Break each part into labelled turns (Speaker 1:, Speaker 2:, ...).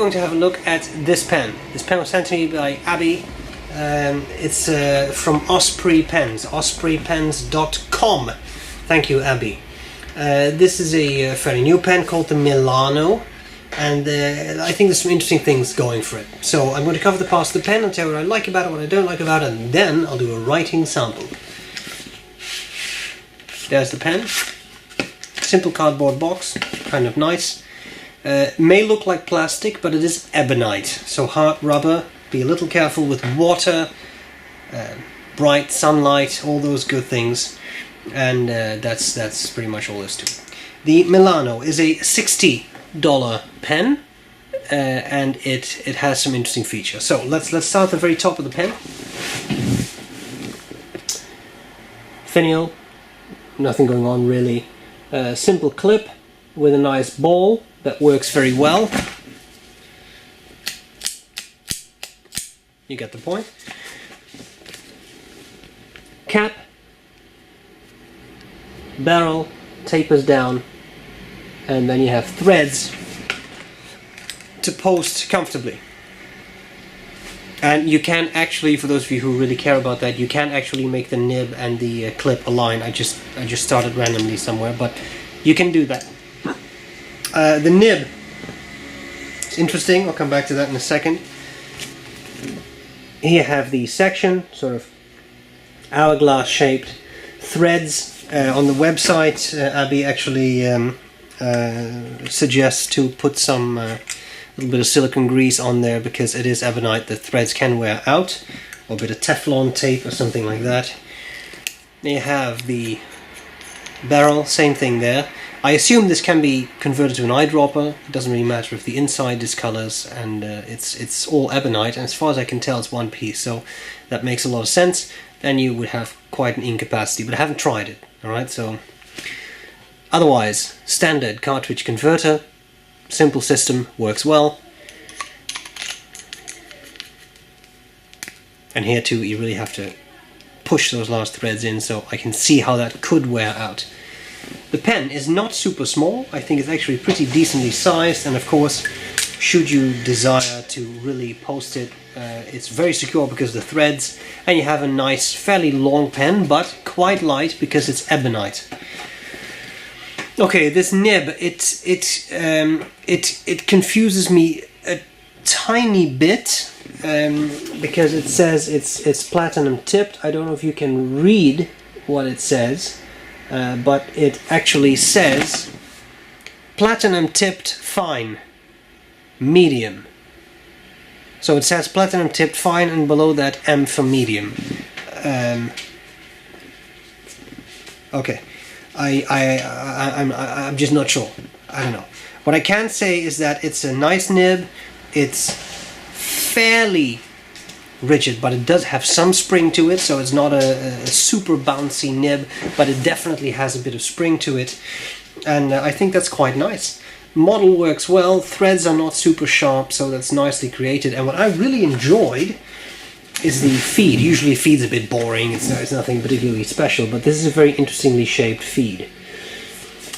Speaker 1: going to have a look at this pen. This pen was sent to me by Abby. It's from Osprey Pens, ospreypens.com. Thank you, Abby. This is a fairly new pen called the Milano, and I think there's some interesting things going for it. So I'm going to cover the parts of the pen and tell you what I like about it, what I don't like about it, and then I'll do a writing sample. There's the pen. Simple cardboard box, kind of nice. May look like plastic, but it is ebonite, so hard rubber. Be a little careful with water, bright sunlight, all those good things, and that's pretty much all there is to it. The Milano is a $60 pen, and it has some interesting features. So let's start at the very top of the pen. Finial, nothing going on really. Simple clip with a nice ball that works very well. You get the point. Cap, barrel, tapers down, and then you have threads to post comfortably. And you can actually, for those of you who really care about that, you can actually make the nib and the clip align. I just started randomly somewhere, but you can do that. The nib is interesting. I'll come back to that in a second. Here you have the section, sort of hourglass shaped threads. On the website, Abby actually suggests to put some little bit of silicone grease on there because it is ebonite. The threads can wear out, or a bit of Teflon tape or something like that. Then you have the barrel, same thing there. I assume this can be converted to an eyedropper. It doesn't really matter if the inside discolors, and it's all ebonite, and as far as I can tell it's one piece, so that makes a lot of sense. Then you would have quite an ink capacity, but I haven't tried it. Alright, so otherwise, standard cartridge converter, simple system, works well. And here too, you really have to push those last threads in, so I can see how that could wear out. The pen is not super small. I think it's actually pretty decently sized, and of course, should you desire to really post it, it's very secure because of the threads, and you have a nice, fairly long pen, but quite light because it's ebonite. Okay, this nib, it confuses me a tiny bit because it says it's platinum tipped. I don't know if you can read what it says, but it actually says platinum tipped fine, medium. So it says platinum tipped fine, and below that M for medium. Okay. I'm just not sure. I don't know. What I can say is that it's a nice nib. It's fairly rigid, but it does have some spring to it, so it's not a super bouncy nib, but it definitely has a bit of spring to it, and I think that's quite nice. Model works well. Threads are not super sharp, so that's nicely created. And what I really enjoyed is the feed. Usually feed's a bit boring, it's nothing particularly special, but this is a very interestingly shaped feed.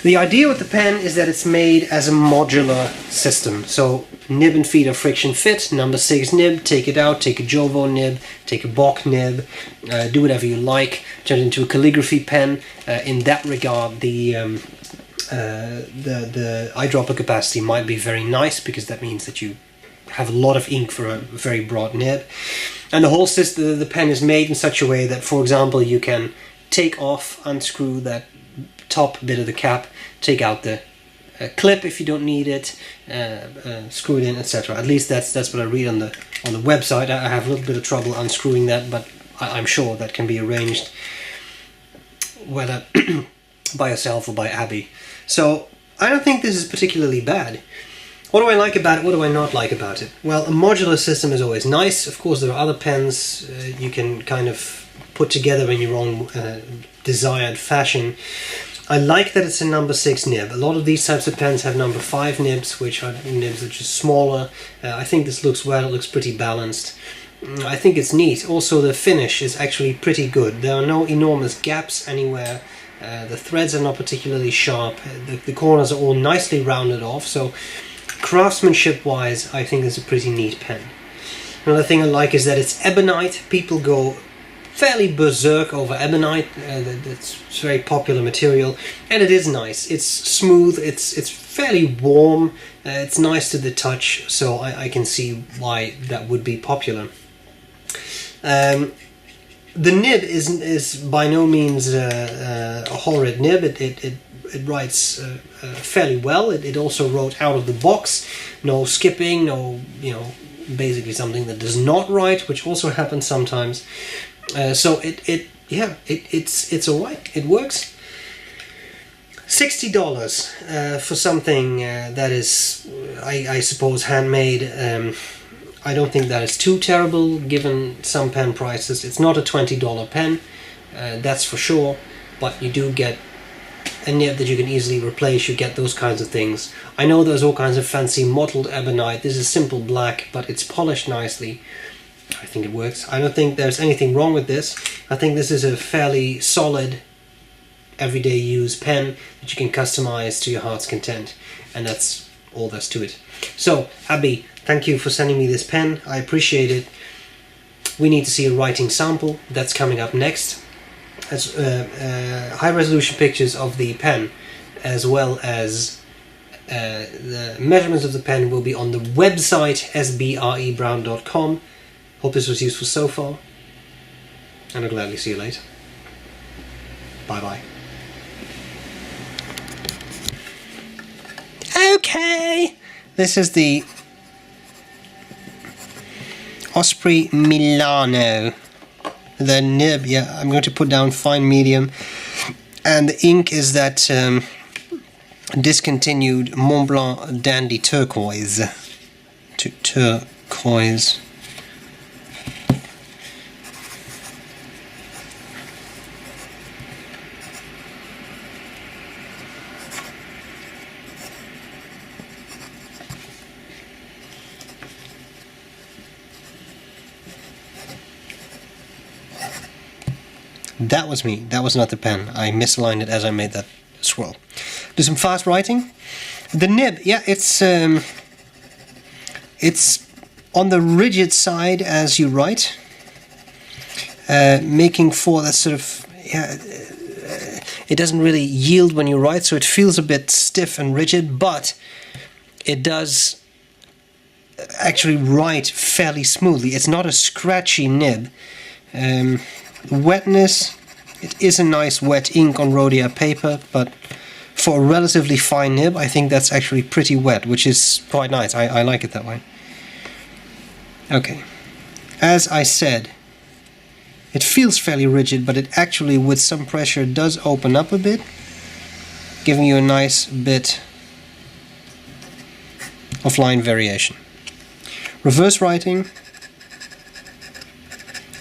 Speaker 1: The idea with the pen is that it's made as a modular system. So nib and feed are friction fit, number 6 nib, take it out, take a Jovo nib, take a Bock nib, do whatever you like, turn it into a calligraphy pen. In that regard, the eyedropper capacity might be very nice, because that means that you have a lot of ink for a very broad nib. And the whole system, the pen is made in such a way that, for example, you can take off, unscrew that top bit of the cap, take out the clip if you don't need it, screw it in, etc. At least that's what I read on the website. I have a little bit of trouble unscrewing that, but I'm sure that can be arranged, whether by yourself or by Abby. So I don't think this is particularly bad. What do I like about it? What do I not like about it? Well, a modular system is always nice. Of course, there are other pens you can kind of put together in your own desired fashion. I like that it's a number 6 nib. A lot of these types of pens have number 5 nibs, which are nibs which are smaller. I think this looks well. It looks pretty balanced. I think it's neat. Also, the finish is actually pretty good. There are no enormous gaps anywhere. The threads are not particularly sharp. The corners are all nicely rounded off, so craftsmanship wise, I think it's a pretty neat pen. Another thing I like is that it's Ebonite. People go fairly berserk over Ebonite. It's very popular material, and it is nice. It's smooth, it's fairly warm, it's nice to the touch, so I can see why that would be popular. The nib is by no means a horrid nib. It writes fairly well. It also wrote out of the box, no skipping, no, you know, basically something that does not write, which also happens sometimes. So it's alright. It works. $60 for something that is, I suppose, handmade. I don't think that is too terrible given some pen prices. It's not a $20 pen, that's for sure, but you do get a nib that you can easily replace. You get those kinds of things. I know there's all kinds of fancy mottled Ebonite. This is simple black, but it's polished nicely. I think it works. I don't think there's anything wrong with this. I think this is a fairly solid everyday use pen that you can customize to your heart's content, and that's all there's to it. So Abby, thank you for sending me this pen. I appreciate it. We need to see a writing sample. That's coming up next. As high resolution pictures of the pen, as well as the measurements of the pen, will be on the website sbrebrown.com. Hope this was useful so far, and I'll gladly see you later. Bye bye. Okay, this is the Osprey Milano. The nib, yeah, I'm going to put down fine medium, and the ink is that discontinued Mont Blanc Dandy Turquoise. Turquoise. That was me. That was not the pen. I misaligned it as I made that swirl. Do some fast writing. The nib, yeah, it's on the rigid side as you write, making for that sort of, yeah, it doesn't really yield when you write, so it feels a bit stiff and rigid, but it does actually write fairly smoothly. It's not a scratchy nib. Wetness, it is a nice wet ink on Rhodia paper, but for a relatively fine nib I think that's actually pretty wet, which is quite nice. I like it that way. Okay, as I said, it feels fairly rigid, but it actually with some pressure does open up a bit, giving you a nice bit of line variation. Reverse writing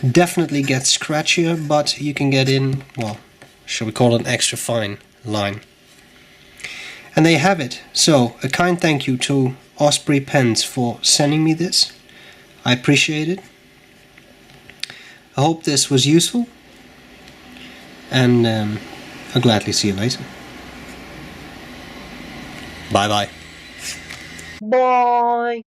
Speaker 1: definitely gets scratchier, but you can get in, well, shall we call it an extra fine line. And there you have it. So, a kind thank you to Osprey Pens for sending me this. I appreciate it. I hope this was useful, and I'll gladly see you later. Bye bye. Bye.